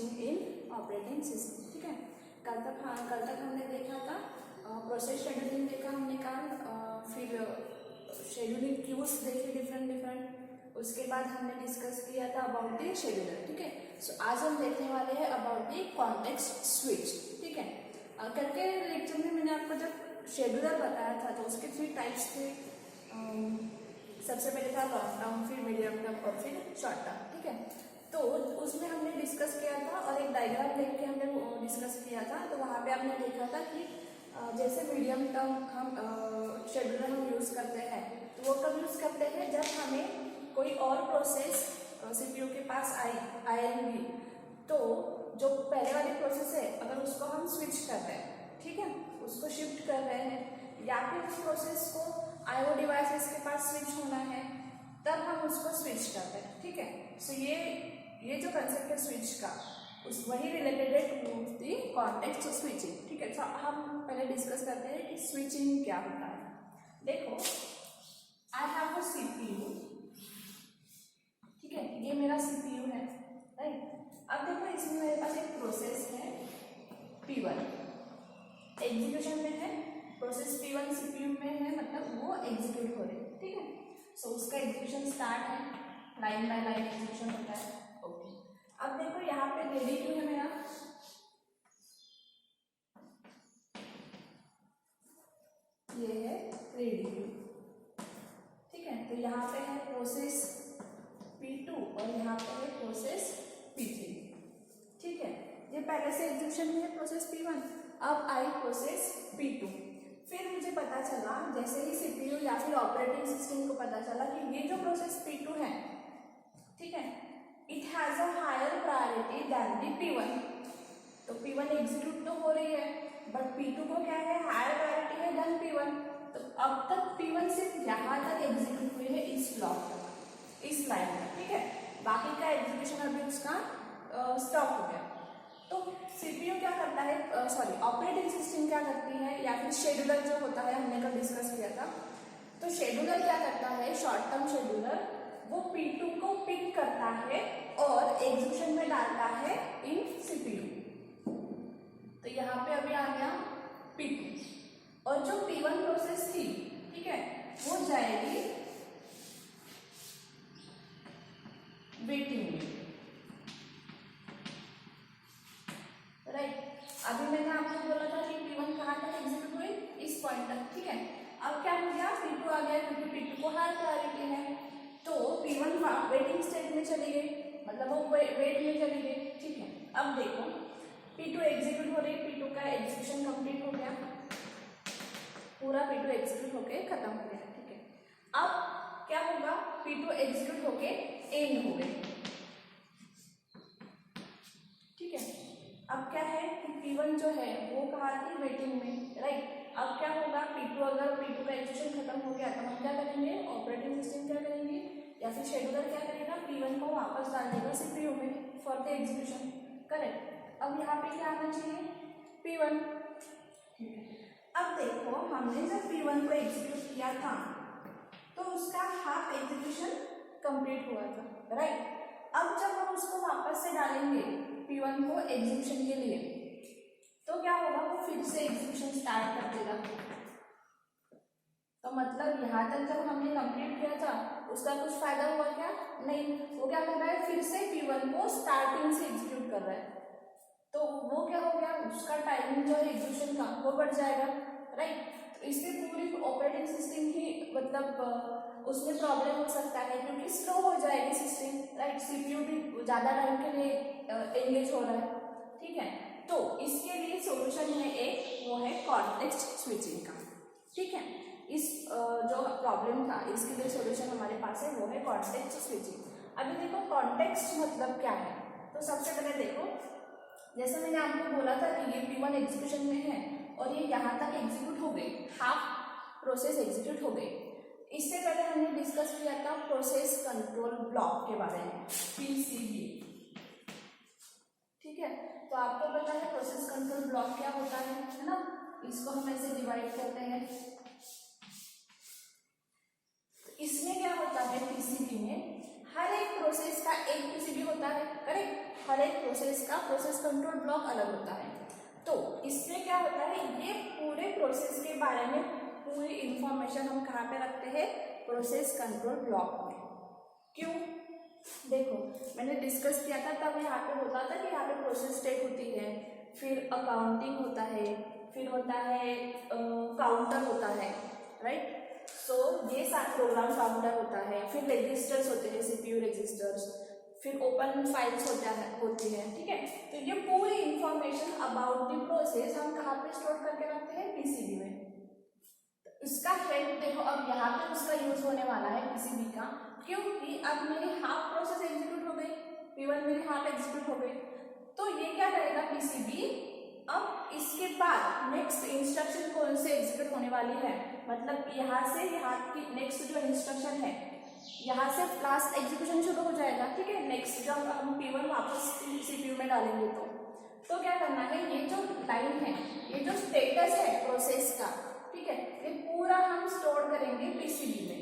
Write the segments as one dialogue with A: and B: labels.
A: Switching इन operating system. ठीक है, कल तक हमने देखा था प्रोसेस शेड्यूलिंग देखा हमने कल, फिर शेड्यूलिंग क्यूज देखे डिफरेंट, उसके बाद हमने डिस्कस किया था अबाउट द शेड्यूलर। ठीक है, सो आज हम देखने वाले हैं अबाउट द कॉन्टेक्स्ट स्विच। ठीक है, कल के लेक्चर में मैंने आपको जब शेड्यूलर बताया था तो उसके 3 टाइप्स थे। सबसे पहले था लॉन्ग टर्म, फिर मीडियम टर्म और फिर शॉर्ट टर्म। ठीक है, तो उसमें हमने डिस्कस किया था और एक डायग्राम देख के हमने डिस्कस किया था। तो वहाँ पे हमने देखा था कि जैसे मीडियम टर्म हम शेड्यूलर हम यूज़ करते हैं तो वो कब यूज़ करते हैं जब हमें कोई और प्रोसेस सीपीयू के पास आएंगी, तो जो पहले वाली प्रोसेस है अगर उसको हम स्विच कर रहे हैं, ठीक है, उसको शिफ्ट कर रहे हैं या फिर उस प्रोसेस को आईओ डिवाइसेस के पास स्विच होना है तब हम उसको स्विच करते हैं। ठीक है, सो ये जो कंसेप्ट है स्विच का उस वही रिलेटेड है टू दी कॉन्टेक्स्ट स्विचिंग। ठीक है, तो हम पहले डिस्कस करते हैं कि स्विचिंग क्या होता है। देखो, आई हैव अ सीपीयू, ठीक है, ये मेरा सीपीयू है, राइट। अब देखो इसमें मेरे पास एक प्रोसेस है P1 एग्जीक्यूशन में है, प्रोसेस P1 सीपीयू में है, मतलब वो एग्जीक्यूट हो रही है। ठीक है, सो उसका एग्जीक्यूशन स्टार्ट है, लाइन बाय लाइन एग्जीक्यूशन होता है। ओके, अब देखो यहाँ पे रेडी क्यों है मेरा, ये है रेडी क्यू। ठीक है, तो यहाँ पे है प्रोसेस P2 और यहाँ पे है प्रोसेस P3। ठीक है, ये पहले से एग्जीक्यूशन में है प्रोसेस P1, अब आई प्रोसेस P2। फिर मुझे पता चला जैसे ही सीपीयू या फिर ऑपरेटिंग सिस्टम को पता चला कि ये जो प्रोसेस P2 है, ठीक है, it has a higher priority than the P1। तो P1 एग्जीक्यूट तो हो रही है बट P2 को क्या है, हायर प्रायोरिटी है दैन P1। तो अब तक P1 सिर्फ यहाँ तक एग्जीक्यूट हुई है, इस ब्लॉक तक, इस लाइन तक। ठीक है, बाकी का एग्जीक्यूशन अभी उसका स्टॉप हो गया। तो सीपीयू क्या करता है, सॉरी ऑपरेटिंग सिस्टम क्या करती है, या फिर शेड्यूलर जो होता है, हमने कल डिस्कस किया था। तो शेड्यूलर क्या करता है, शॉर्ट टर्म शेड्यूलर, वो P2 को पिक करता है और एग्जीक्यूशन में डालता है इन सीपीयू। तो यहाँ पे अभी आ गया P2 और जो P1 प्रोसेस थी, ठीक है, वो जाएगी वेटिंग में, राइट। अभी मैंने आपको बोला था कि P1 कहाँ तक एग्जीक्यूट हुई, इस पॉइंट तक। ठीक है, अब क्या हो गया, P2 आ गया क्योंकि P2 को हाई प्रायोरिटी है, तो P1 वेटिंग स्टेट में चली गई, मतलब वो वेट में चली गई। ठीक है, अब देखो P2 एग्जीक्यूट हो रही, P2 का एग्जीक्यूशन कंप्लीट हो गया, पूरा P2 एग्जीक्यूट होके खत्म हो गया। ठीक है, अब क्या होगा, P2 एग्जीक्यूट होके एंड हो गई। ठीक है, अब क्या है कि P1 जो है वो कहाँ थी, वेटिंग में, राइट। अब क्या होगा, P2 अगर P2 का एग्जीक्यूशन खत्म हो गया तो हम क्या करेंगे, ऑपरेटिंग सिस्टम क्या करेंगे या फिर शेड्यूलर क्या करेगा, P1 को वापस डाल देगा सीपीयू में फॉर द एग्जीक्यूशन, करेक्ट। अब यहाँ पे क्या आना चाहिए, P1। ठीक है, अब देखो हमने जब P1 को एग्जीक्यूट किया था तो उसका हाफ एग्जीक्यूशन कंप्लीट हुआ था, राइट। अब जब हम उसको वापस से डालेंगे P1 को एग्जीक्यूशन के लिए तो क्या होगा, वो फिर से एग्जीक्यूशन स्टार्ट कर देगा। तो मतलब यहाँ तक जब हमने कंप्लीट किया था उसका कुछ फायदा हुआ क्या, नहीं। वो क्या कर रहा है, फिर से P1 को स्टार्टिंग से एग्जीक्यूट कर रहा है, तो वो क्या हो गया, उसका टाइमिंग जो है एग्जीक्यूशन का वो बढ़ जाएगा, राइट। तो इससे पूरी ऑपरेटिंग सिस्टम ही मतलब उसमें प्रॉब्लम हो सकता है क्योंकि स्लो हो जाएगी सिस्टम, राइट। सीपीयू भी ज़्यादा टाइम के लिए एंगेज हो रहा है। ठीक है, तो इसके लिए सॉल्यूशन है एक, वो है कॉन्टेक्स्ट स्विचिंग का। ठीक है, इस जो प्रॉब्लम था इसके लिए सॉल्यूशन हमारे पास है, वो है कॉन्टेक्स्ट स्विचिंग। अभी देखो कॉन्टेक्स्ट मतलब क्या है, तो सबसे पहले देखो, जैसे मैंने आपको बोला था कि ये P1 एग्जीक्यूशन में है और ये यहाँ तक एग्जीक्यूट हो गई, हाफ प्रोसेस एग्जीक्यूट हो गई। इससे पहले हमने डिस्कस किया था प्रोसेस कंट्रोल ब्लॉक के बारे में, PCB। ठीक है, तो आपको पता है प्रोसेस कंट्रोल ब्लॉक क्या होता है ना, इसको हम ऐसे डिवाइड करते हैं। इसमें क्या होता है, पीसीबी में हर एक प्रोसेस का एक पीसीबी होता है, करेक्ट। हर एक प्रोसेस का प्रोसेस कंट्रोल ब्लॉक अलग होता है। तो इसमें क्या होता है, ये पूरे प्रोसेस के बारे में पूरी इंफॉर्मेशन हम कहाँ पे रखते हैं, प्रोसेस कंट्रोल ब्लॉक में। क्यों, देखो मैंने डिस्कस किया था तब यहाँ पे होता था कि यहाँ पे प्रोसेस स्टेट होती है, फिर अकाउंटिंग होता है, फिर होता है काउंटर होता है, राइट। सो ये सारे प्रोग्राम काउंटर होता है, फिर रजिस्टर्स होते हैं, सीपीयू रजिस्टर्स, फिर ओपन फाइल्स होती है, ठीक है। तो ये पूरी इंफॉर्मेशन अबाउट द प्रोसेस हम कहाँ पे स्टोर करके रखते हैं, पीसीबी में। इसका हेल्प देखो, अब यहाँ पे उसका यूज होने वाला है पीसीबी का, क्योंकि अब मेरी हाफ प्रोसेस एग्जीक्यूट हो गई, P1 मेरी हाफ एग्जीक्यूट हो गई, तो ये क्या करेगा पीसीबी, अब इसके बाद नेक्स्ट इंस्ट्रक्शन कौन से एग्जीक्यूट होने वाली है, मतलब यहाँ से यहाँ की नेक्स्ट जो इंस्ट्रक्शन है, यहाँ से लास्ट एग्जीक्यूशन शुरू हो जाएगा, ठीक है। नेक्स्ट जब हम P1 वापस सीपीयू में डालेंगे तो क्या करना है, ये जो लाइन है, ये जो स्टेटस है प्रोसेस का, ठीक है, ये पूरा हम स्टोर करेंगे पीसीबी में।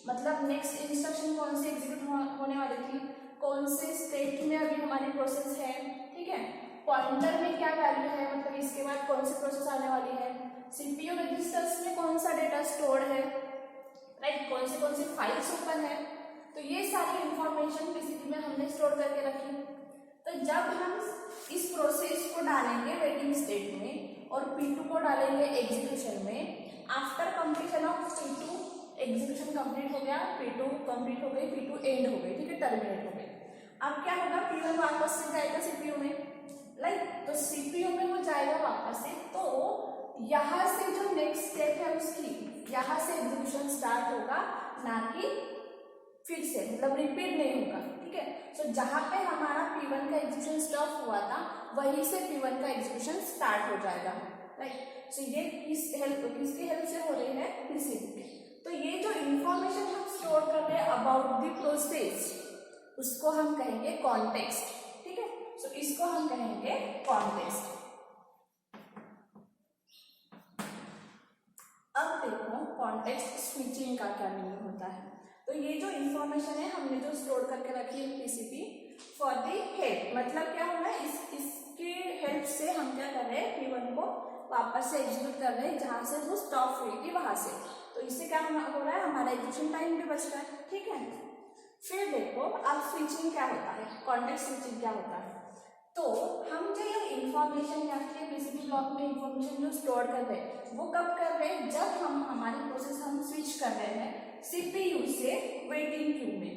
A: मतलब नेक्स्ट इंस्ट्रक्शन कौन सी एग्जीक्यूट होने वाली थी, कौन से स्टेट में अभी हमारी प्रोसेस है, ठीक है, पॉइंटर में क्या वैल्यू है, मतलब इसके बाद कौन सी प्रोसेस आने वाली है, सीपीयू रजिस्टर्स में कौन सा डेटा स्टोर है, राइट, कौन सी फाइल्स ओपन है, तो ये सारी इंफॉर्मेशन पीसीबी में हमने स्टोर करके रखी। तो जब हम इस प्रोसेस को डालेंगे वेटिंग स्टेट में और P2 को डालेंगे एग्जीक्यूशन में, after completion of P2 execution complete हो गया, P2 कंप्लीट हो गई, P2 एंड हो गई, ठीक है, टर्मिनेट हो गई। अब क्या होगा, P1 वापस से जाएगा सीपीयू में, राइट, तो सीपीयू में वो जाएगा वापस से, तो यहाँ से जो नेक्स्ट स्टेप है उसकी, यहाँ से एग्जीक्यूशन स्टार्ट होगा, ना कि फिर से, मतलब रिपीट नहीं होगा, ठीक है। सो जहाँ पे हमारा P1 का एग्जीक्यूशन स्टॉप हुआ था, वहीं से P1 का एग्जीक्यूशन स्टार्ट हो जाएगा, राइट। सो ये किसकी हेल्प से हो रही है, पीसीबी के। तो ये जो इंफॉर्मेशन हम स्टोर कर रहे हैं अबाउट द प्रोसेस, उसको हम कहेंगे कॉन्टेक्स्ट, ठीक है। सो इसको हम कहेंगे कॉन्टेक्स्ट। अब देखो कॉन्टेक्स्ट स्विचिंग का क्या मीनिंग होता है। तो ये जो इंफॉर्मेशन है हमने जो स्टोर करके रखी है पीसीबी फॉर दी हेल्प, मतलब क्या हो रहा है, इसके हेल्प से हम क्या कर रहे हैं, P1 को वापस से एग्जीक्यूट कर रहे हैं जहाँ से वो स्टॉप हुई थी वहां से। तो इससे क्या हो रहा है, हमारा एग्जीक्यूशन टाइम भी बच रहा है, ठीक है। फिर देखो अब स्विचिंग क्या होता है, कॉन्टेक्स्ट स्विचिंग क्या होता है। तो हम जो ये इंफॉर्मेशन यहाँ के पीसीबी ब्लॉक में इंफॉर्मेशन जो स्टोर कर रहे हैं, वो कब कर रहे हैं, जब हम हमारी प्रोसेस हम स्विच कर रहे हैं सीपीयू से वेटिंग क्यू में।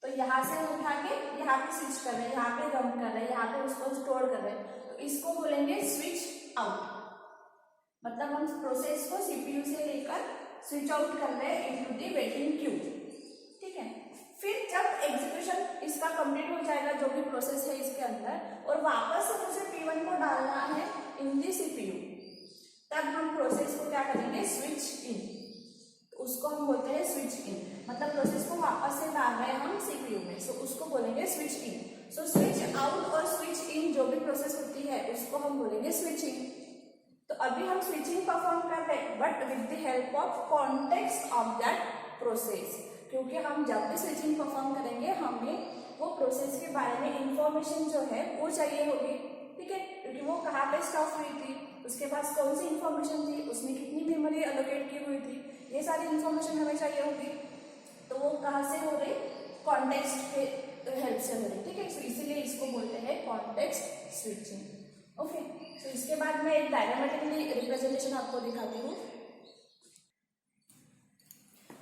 A: तो यहाँ से उठा के यहाँ पे स्विच कर रहे हैं, यहाँ पे रन कर रहे हैं, यहाँ पे उसको स्टोर कर रहे हैं, तो इसको बोलेंगे स्विच आउट। मतलब हम प्रोसेस को सीपीयू से लेकर स्विच आउट कर रहे हैं इनटू दी वेटिंग क्यू, ठीक है। फिर जब एग्जीक्यूशन इसका कंप्लीट हो जाएगा, जो भी प्रोसेस है इसके अंदर, और वापस से मुझे P1 को डालना है इन दी सीपीयू, तब हम प्रोसेस को क्या करेंगे, स्विच इन। उसको हम बोलते हैं स्विच इन, मतलब प्रोसेस को वापस से डाल रहे हैं हम सीपीयू में, सो उसको बोलेंगे switch in. So switch out और स्विच इन जो भी प्रोसेस होती है उसको हम बोलेंगे स्विचिंग। तो अभी हम स्विचिंग परफॉर्म कर रहे हैं, but with the help of context of that process, क्योंकि हम जब भी स्विचिंग परफॉर्म करेंगे हमें वो प्रोसेस के बारे में इंफॉर्मेशन जो है वो चाहिए होगी, ठीक है, क्योंकि वो कहाँ पे स्टॉप हुई थी, उसके पास कौन सी इंफॉर्मेशन थी, उसने कितनी मेमोरी एलोकेट की हुई थी, ये सारी इंफॉर्मेशन हमें चाहिए होगी। तो वो कहाँ से हो रही, कॉन्टेक्स्ट के हेल्प से हो रही, ठीक है। सो इसीलिए इसको बोलते हैं कॉन्टेक्स्ट स्विचिंग, ओके। तो इसके बाद मैं एक डायग्रामेटिकली रिप्रेजेंटेशन आपको दिखाती हूँ।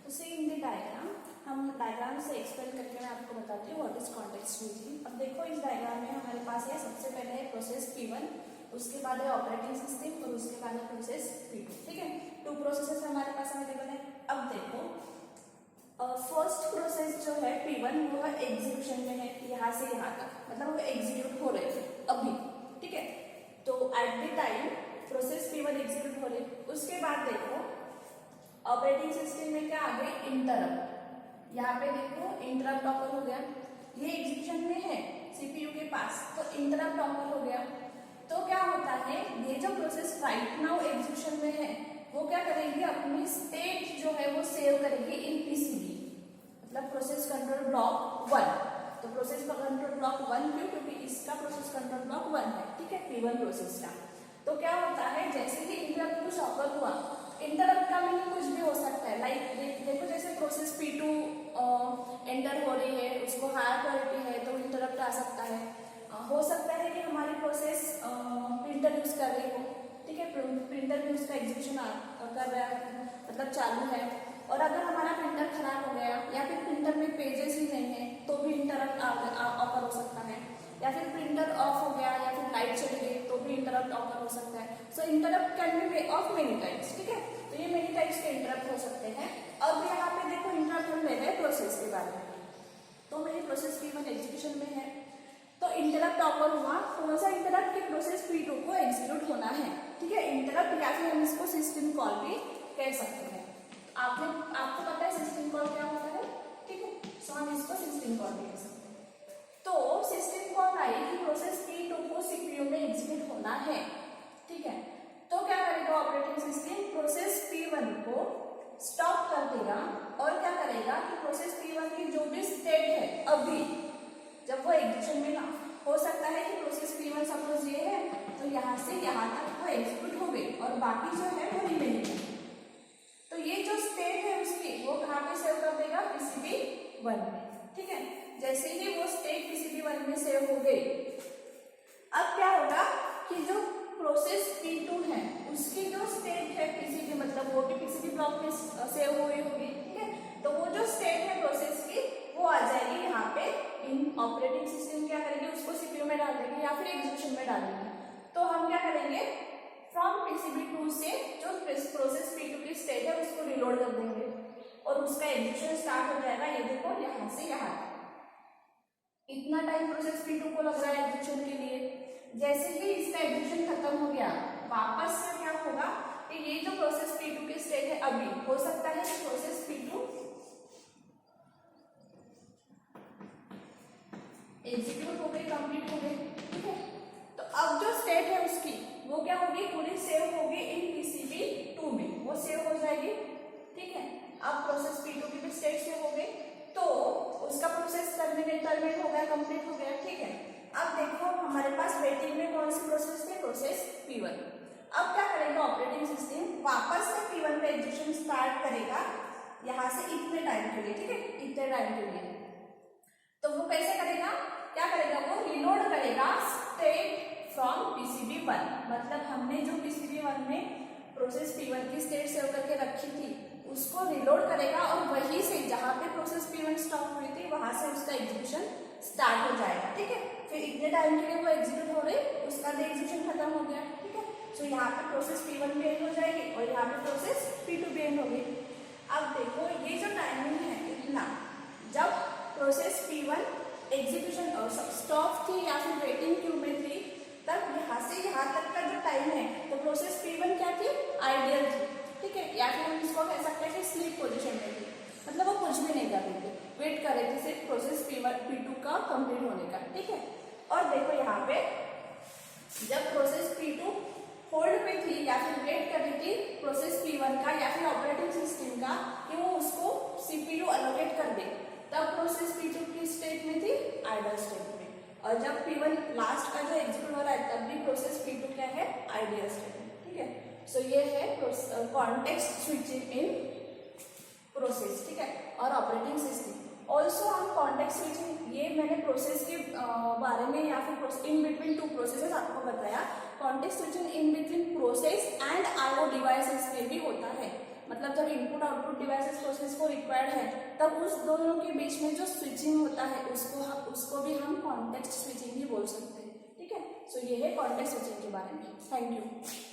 A: तो सी इन द डायग्राम, हम डायग्राम से एक्सप्लेन करके मैं आपको बताती हूँ व्हाट इज कॉन्टेक्स्ट स्विचिंग। अब देखो इस डायग्राम में हमारे पास है, सबसे पहले है प्रोसेस P1, उसके बाद है ऑपरेटिंग सिस्टम और उसके बाद है प्रोसेस P2, ठीक है। 2 प्रोसेसेस हमारे पास अवेलेबल है। अब देखो फर्स्ट प्रोसेस जो है P1 वो है एग्जीक्यूशन में है, यहाँ से यहाँ तक, मतलब वो एग्जीक्यूट हो रहे थे अभी, ठीक है। तो at the time process P1 execute हो रही, उसके बाद देखो ऑपरेटिंग सिस्टम में क्या आ गए, इंटरप्ट। यहाँ पे देखो इंटरप्ट ऑफर हो गया, ये एग्जीक्यूशन में है सीपीयू के पास, तो इंटरप्ट ऑफर हो गया। तो क्या होता है, ये जो प्रोसेस राइट नाउ एग्जीक्यूशन में है वो क्या करेगी, अपनी स्टेट जो है वो सेव करेगी इन पीसीबी, मतलब प्रोसेस कंट्रोल ब्लॉक 1। तो प्रोसेस कंट्रोल ब्लॉक 1 क्यों, क्योंकि प्रोसेस कंट्रोल ब्लॉक 1 है, ठीक है, P1 प्रोसेस का। तो क्या होता है, जैसे ही इंटरप्ट कुछ ऑकर हुआ, इंटरप्ट का मीनिंग कुछ भी हो सकता है, लाइक देखो जैसे प्रोसेस P2 एंटर हो रही है, उसको हायर प्रायोरिटी है तो इंटरप्ट आ सकता है। हो सकता है कि हमारी प्रोसेस प्रिंटर यूज कर रही हो, ठीक है, प्रिंटर में उसका एग्जीक्यूशन कर रहा है, मतलब चालू है, और अगर हमारा प्रिंटर खराब हो गया या फिर प्रिंटर में पेजेस ही नहीं है तो भी इंटरप्ट ऑफर हो सकता है, या फिर प्रिंटर ऑफ हो गया या फिर लाइट चली गई तो भी इंटरप्ट ऑफर हो सकता है। So interrupt can be of many types, ठीक है, तो ये मेनी टाइप्स के इंटरप्ट हो सकते हैं। अब यहाँ पे देखो इंटरप्ट हम ले रहे हैं प्रोसेस के बारे में, तो मेरी प्रोसेस P1 एग्जीक्यूशन में है, तो इंटरप्ट ऑफर हुआ, कौन सा इंटरप्ट की प्रोसेस P2 को एग्जीक्यूट होना है, ठीक है, इंटरप्ट, या फिर हम इसको सिस्टम कॉल भी कह सकते हैं। आपको पता है सिस्टम कॉल क्या होता है, ठीक है, सो हम इसको सिस्टम कॉल भी कह सकते हैं। तो सिस्टम कॉल आई कि प्रोसेस P2 को सीपीयू में एग्जीक्यूट होना है, ठीक है, तो क्या करेगा ऑपरेटिंग सिस्टम, प्रोसेस P1 को स्टॉप कर देगा और क्या करेगा कि प्रोसेस P1 की जो भी स्टेट है अभी जब वो एग्जीक्यूशन में ना, हो सकता है कि प्रोसेस P1 सपोज ये है तो यहाँ से यहाँ तक वो एग्जीक्यूट हो गई और बाकी जो है वो रिमेनिंग है, तो ये जो स्टेट है उसकी वो कहाँ पे सेव कर देगा, PCB1 में, ठीक है। जैसे ही वो स्टेट PCB1 में सेव हो गई, अब क्या होगा कि जो प्रोसेस P2 है उसकी जो स्टेट है PCB, मतलब वो भी PCB ब्लॉक में सेव हुई होगी, ठीक है, तो वो जो स्टेट है प्रोसेस की वो आ जाएगी यहाँ पे, इन ऑपरेटिंग सिस्टम क्या करेगी, उसको सीपीयू में डाल देगी या फिर एग्जीक्यूशन में डाल देगी। तो हम क्या करेंगे, फ्रॉम PCB2 से जो प्रोसेस P2 की स्टेट है उसको रिलोड कर देंगे और उसका एग्जीक्यूशन स्टार्ट हो जाएगा। ये देखो यहाँ से यहाँ तक इतना टाइम प्रोसेस P2 को लग रहा है एग्जीक्यूशन के लिए। जैसे ही इसका एग्जीक्यूशन खत्म हो गया, वापस से क्या होगा कि ये जो प्रोसेस P2 की स्टेट है, अभी हो सकता है कि प्रोसेस P2 एग्जीक्यूट हो गई, कंप्लीट हो गई, ठीक है, तो अब जो स्टेट है उसकी वो क्या होगी, पूरी सेव होगी इन PCB2 में, वो सेव हो जाएगी, ठीक है। अब प्रोसेस P2 की भी स्टेट सेव हो गई तो उसका प्रोसेस टर्मिनेट हो गया, कंप्लीट हो गया, ठीक है। अब देखो हमारे पास वेटिंग में कौन सी प्रोसेस थी, प्रोसेस P1। अब क्या करेगा ऑपरेटिंग सिस्टम, वापस से P1 पे एग्जीक्यूशन स्टार्ट करेगा यहाँ से इतने टाइम के लिए, ठीक है, इतने टाइम के लिए। तो वो कैसे करेगा, क्या करेगा, वो रिलोड करेगा स्टेट फ्रॉम PCB1, मतलब हमने जो PCB1 में प्रोसेस P1 की स्टेट सेव करके रखी थी उसको रिलोड करेगा और वहीं से जहाँ पे प्रोसेस P1 स्टॉप हुई थी वहां से उसका एग्जीक्यूशन स्टार्ट हो जाएगा, ठीक है। फिर इतने टाइम के लिए वो एग्जीक्यूट हो रही, उसका भी एग्जीक्यूशन खत्म हो गया, ठीक है। सो यहाँ पे प्रोसेस P1 भी एंड हो जाएगी और यहाँ पे प्रोसेस P2 भी एंड हो गई। अब देखो ये जो टाइमिंग है इतना, जब प्रोसेस P1 एग्जीक्यूशन स्टॉप थी या फिर वेटिंग क्यू में थी, तब यहाँ से यहाँ तक का जो टाइम है तो प्रोसेस P1 क्या थी, आइडियल थी, ठीक है, या फिर हम इसको कह सकते हैं कि स्लीप पोजीशन में थी, मतलब वो कुछ भी नहीं कर रही थी, वेट कर रही थी सिर्फ प्रोसेस P2 का कंप्लीट होने का, ठीक है। और देखो यहाँ पे जब प्रोसेस P2 होल्ड पे थी या फिर वेट कर रही थी प्रोसेस P1 का या फिर ऑपरेटिंग सिस्टम का कि वो उसको CPU अलोकेट कर दे, तब प्रोसेस P2 की स्टेट में थी, आइडल स्टेट में, और जब P1 लास्ट का जो एग्जीक्यूट हो रहा है तब भी प्रोसेस P2 क्या है, आइडियल स्टेट में, ठीक है। सो ये है कॉन्टेक्स्ट स्विचिंग इन प्रोसेस, ठीक है, और ऑपरेटिंग सिस्टम। ऑल्सो हम कॉन्टेक्स्ट स्विचिंग, ये मैंने प्रोसेस के बारे में या फिर इन बिटवीन टू प्रोसेसेस आपको बताया, context switching in between process and IO devices में भी होता है, मतलब जब इनपुट आउटपुट डिवाइसेस प्रोसेस को रिक्वायर्ड है तब उस दोनों के बीच में जो स्विचिंग होता है उसको भी हम कॉन्टेक्स्ट स्विचिंग ही बोल सकते हैं, ठीक है। सो ये है कॉन्टेक्स्ट स्विचिंग के बारे में। Thank you.